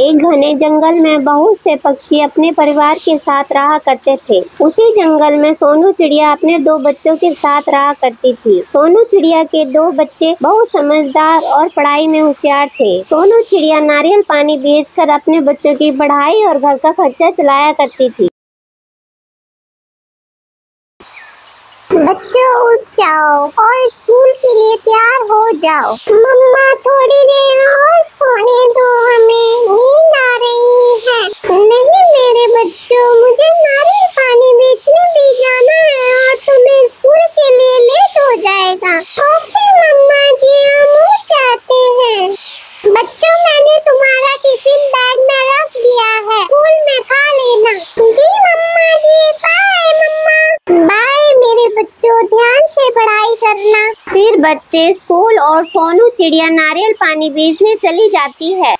एक घने जंगल में बहुत से पक्षी अपने परिवार के साथ रहा करते थे। उसी जंगल में सोनू चिड़िया अपने 2 बच्चों के साथ रहा करती थी। सोनू चिड़िया के 2 बच्चे बहुत समझदार और पढ़ाई में होशियार थे। सोनू चिड़िया नारियल पानी बेचकर अपने बच्चों की पढ़ाई और घर का खर्चा चलाया करती थी। बच्चों उठ जाओ और स्कूल के लिए तैयार हो जाओ। मम्मा थोड़ी देर और सोने दो, हमें नींद आ रही है। नहीं मेरे बच्चों, मुझे नारियल पानी बेचने भी जाना है और तुम्हें स्कूल के लिए लेट हो जाएगा। ओके मम्मा जी, हम उठ जाते हैं। बच्चों मैंने तुम्हारा टिफिन बैग में रख दिया है, स्कूल में खा लेना। जी मम्मा जी, बाय मम्मा। बाय मेरे बच्चों, ध्यान से पढ़ाई करना। फिर बच्चे स्कूल और सोनू चिड़िया नारियल पानी बेचने चली जाती है।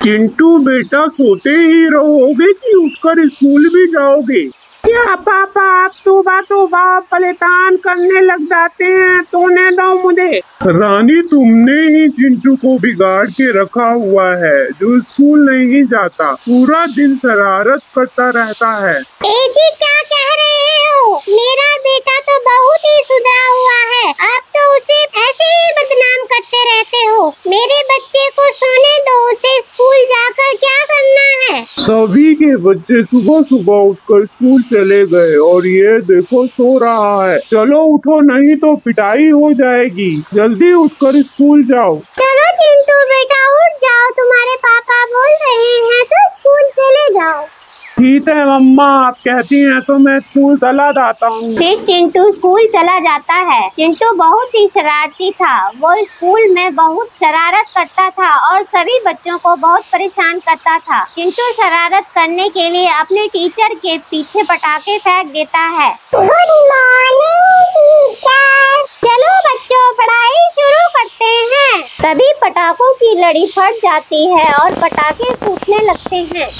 चिंटू बेटा, सोते ही रहोगे कि उठकर स्कूल भी जाओगे? क्या पापा, आप सुबह परेशान करने लग जाते हैं, सोने दो मुझे। रानी, तुमने ही चिंटू को बिगाड़ के रखा हुआ है, जो स्कूल नहीं जाता, पूरा दिन शरारत करता रहता है। ए जी, क्या कह रहे हो? मेरा बेटा तो बहुत ही सुधरा हुआ है, आप तो उसे ऐसे ही बदनाम करते रहते हो। मेरे बच्चे को सोने दो, उसे स्कूल जाकर क्या करना है? सभी के बच्चे सुबह सुबह उठकर स्कूल चले गए और ये देखो सो रहा है। चलो उठो, नहीं तो पिटाई हो जाएगी। जल्दी उठकर स्कूल जाओ। चलो चिंटू बेटा, उठ जाओ, तुम्हारे पापा बोल रहे हैं तो स्कूल चले जाओ। ठीक है मम्मा, आप कहती हैं तो मैं स्कूल चला जाता हूँ। फिर चिंटू स्कूल चला जाता है। चिंटू बहुत ही शरारती था। वो स्कूल में बहुत शरारत करता था और सभी बच्चों को बहुत परेशान करता था। चिंटू शरारत करने के लिए अपने टीचर के पीछे पटाखे फेंक देता है। Good morning teacher. चलो बच्चों, पढ़ाई शुरू करते हैं। तभी पटाखों की लड़ी फट जाती है और पटाखे फूटने लगते हैं।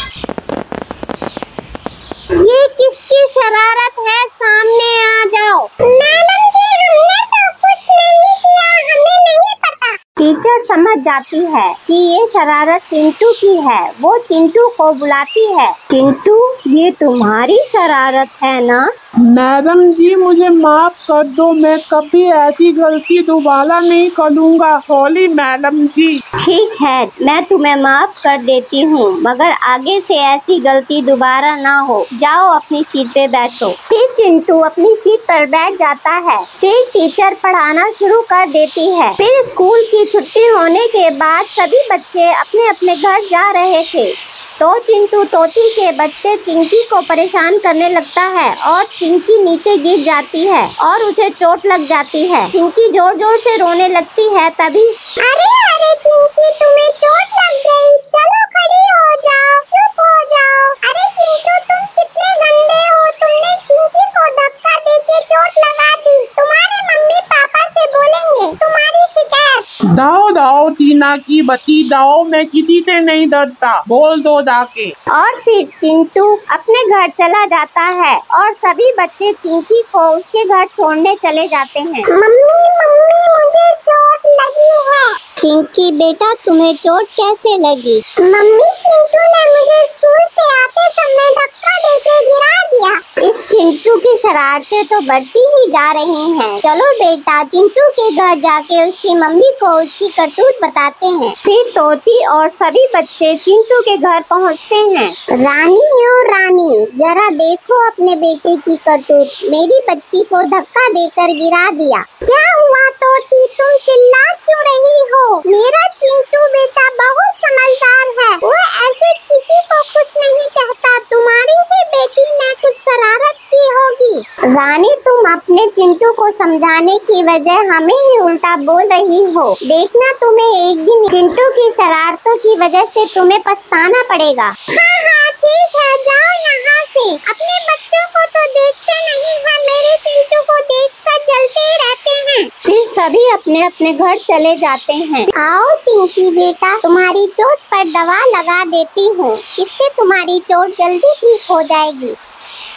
ये किसकी शरारत है? सामने आ जाओ। मैडम जी, हमने तो कुछ नहीं किया, हमें नहीं पता। टीचर समझ जाती है कि ये शरारत चिंटू की है। वो चिंटू को बुलाती है। चिंटू, ये तुम्हारी शरारत है ना? मैडम जी, मुझे माफ कर दो, मैं कभी ऐसी गलती दोबारा नहीं करूँगा। सॉरी मैडम जी। ठीक है, मैं तुम्हें माफ कर देती हूँ, मगर आगे से ऐसी गलती दोबारा ना हो। जाओ अपनी सीट पे बैठो। फिर चिंटू अपनी सीट पर बैठ जाता है। फिर टीचर पढ़ाना शुरू कर देती है। फिर स्कूल की छुट्टी होने के बाद सभी बच्चे अपने अपने घर जा रहे थे तो चिंटू तोती के बच्चे चिंकी को परेशान करने लगता है और चिंकी नीचे गिर जाती है और उसे चोट लग जाती है। चिंकी जोर जोर से रोने लगती है। तभी अरे अरे चिंकी, तुम्हें चोट लग गई, चलो खड़ी हो जाओ, चुप हो जाओ। अरे चिंटू, तुम कितने गंदे हो, तुमने चिंकी को धक्का देके चोट लगा दी। तुम्हारे मम्मी पापा से बोलेंगे तुम्हारी शिकायत। दाओ दाओ टीना की बत्ती दाओ, मैं किसी से नहीं डरता, बोल दो जाके। और फिर चिंटू अपने घर चला जाता है और सभी बच्चे चिंकी को उसके घर छोड़ने चले जाते हैं। मम्मी मम्मी, मुझे चोट लगी है। चिंकी बेटा, तुम्हें चोट कैसे लगी? मम्मी, चिंटू ने मुझे स्कूल से आते समय धक्का देके गिरा दिया। इस चिंटू की शरारतें तो बढ़ती ही जा रही हैं। चलो बेटा, चिंटू के घर जाके उसकी मम्मी को उसकी करतूत बताते हैं। फिर तोती और सभी बच्चे चिंटू के घर पहुंचते हैं। रानी ओ रानी, जरा देखो अपने बेटे की करतूत, मेरी बच्ची को धक्का देकर गिरा दिया। क्या हुआ तोती, तुम चिल्ला क्यों रही हो? मेरा चिंटू बेटा बहुत समझदार है, वो ऐसे किसी को कुछ नहीं कहता। तुम्हारी ही बेटी ने कुछ शरारत की होगी। रानी, तुम अपने चिंटू को समझाने की वजह हमें ही उल्टा बोल रही हो। देखना, तुम्हें एक दिन चिंटू की शरारतों की वजह से तुम्हें पछताना पड़ेगा। हाँ हाँ ठीक है, जाओ यहाँ से। अपने बच्चों को तो देखते नहीं है, मेरे चिंटू को देखकर जलते ही रहते हैं। फिर सभी अपने अपने घर चले जाते हैं। आओ चिंकी बेटा, तुम्हारी चोट पर दवा लगा देती हूँ, इससे तुम्हारी चोट जल्दी ठीक हो जाएगी।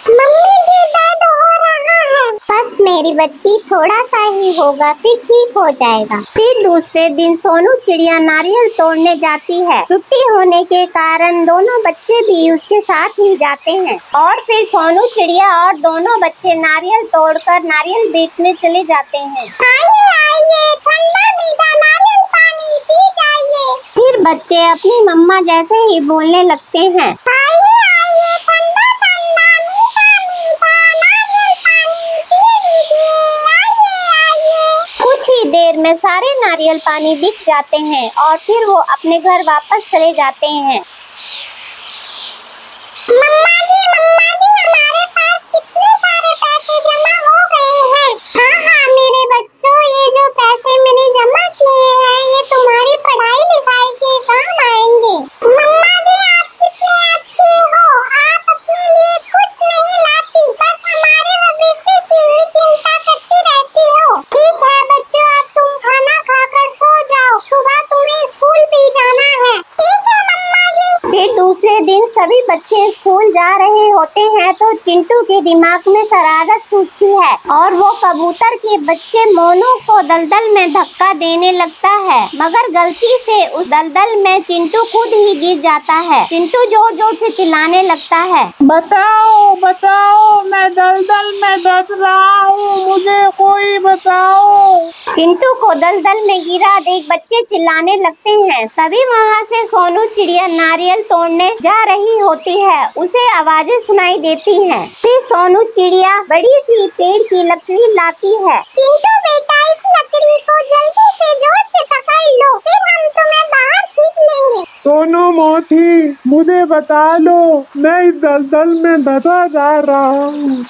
मम्मी जी, दर्द हो रहा है। बस मेरी बच्ची थोड़ा सा ही होगा फिर ठीक हो जाएगा। फिर दूसरे दिन सोनू चिड़िया नारियल तोड़ने जाती है। छुट्टी होने के कारण दोनों बच्चे भी उसके साथ ही जाते हैं और फिर सोनू चिड़िया और दोनों बच्चे नारियल तोड़कर नारियल बेचने चले जाते हैं। आइए आइए, ठंडा मीठा नारियल पानी पी जाइए। फिर बच्चे अपनी मम्मा जैसे ही बोलने लगते हैं। आइए आइए, ठंडा ठंडा मीठा मीठा नारियल पानी पी लीजिए। आइए आइए। कुछ ही देर में सारे नारियल पानी बिक जाते हैं और फिर वो अपने घर वापस चले जाते हैं। मम्मा जी हमारे पास कितने सारे पैसे जमा हो गए हैं। हाँ हाँ मेरे बच्चों, ये जो पैसे मैंने जमा किए हैं ये तुम्हारी पढ़ाई लिखाई के काम आएंगे। मम्मा जी आप कितने अच्छे हो, आप अपने लिए कुछ नहीं लाती, बस हमारे भविष्य की ही चिंता करती रहती हो। ठीक है बच्चों, अब तुम खाना खाकर सो जाओ, सुबह तुम्हें स्कूल भी जाना है। ठीक है मम्मा जी। फिर दूसरे दिन सभी बच्चे स्कूल जा रहे होते हैं तो चिंटू के दिमाग में शरारत सूझती है और वो कबूतर के बच्चे मोनू को दलदल में धक्का देने लगता है, मगर गलती से उस दलदल में चिंटू खुद ही गिर जाता है। चिंटू जोर जोर से चिल्लाने लगता है, बताओ बताओ, मैं दलदल में दब रहा हूँ, मुझे कोई बताओ। चिंटू को दलदल में गिरा देख बच्चे चिल्लाने लगते हैं। तभी वहाँ से सोनू चिड़िया नारियल तोड़ने जा रही होती है, उसे आवाजें सुनाई देती हैं। फिर सोनू चिड़िया बड़ी सी पेड़ की लकड़ी लाती है। चिंटू बेटा, इस लकड़ी को जल्दी से जोर से पकड़ लो, फिर हम तुम्हें बाहर खींच लेंगे। सोनू मोती, मुझे बता लो, मैं इस दलदल में दबा जा रहा हूँ।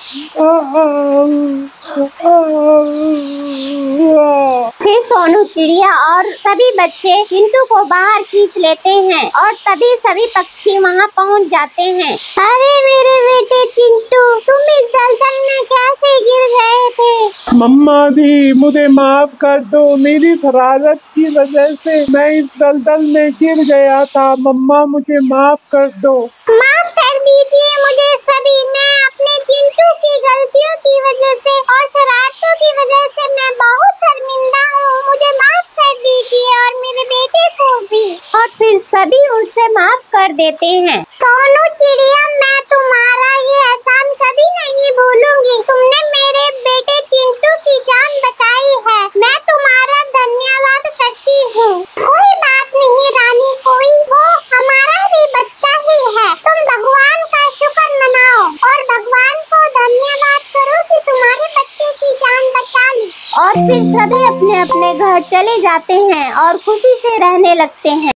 फिर सोनू चिड़िया और सभी बच्चे चिंटू को बाहर खींच लेते हैं और तभी सभी पक्षी वहाँ पहुँच जाते हैं। अरे मेरे बेटे चिंटू, तुम इस दलदल में कैसे गिर गए थे? मम्मा जी मुझे माफ कर दो, मेरी शरारत की वजह से मैं इस दलदल में गिर गया था। मम्मा मुझे माफ कर दो। माफ कर दीजिए मुझे सभी, मैं अपने चिंटू की गलतियों की वजह से और शरारतों की वजह से मैं बहुत शर्मिंदा हूँ। मुझे माफ कर दीजिए और मेरे बेटे को भी। और फिर सभी उनसे माफ कर देते हैं। सोनू चिड़िया, मैं तुम्हारा ये एहसान कभी नहीं भूलूंगी। तुमने मेरे बेटे चिंटू की जान बचाई है, मैं तुम्हारा धन्यवाद करती हूँ। कोई बात नहीं रानी, कोई वो हमारा भी बच्चा ही है। तुम भगवान का शुक्र मनाओ और भगवान को धन्यवाद करो कि तुम्हारे बच्चे की जान बचा ली। और फिर सभी अपने अपने घर चले जाते हैं और खुशी से रहने लगते हैं।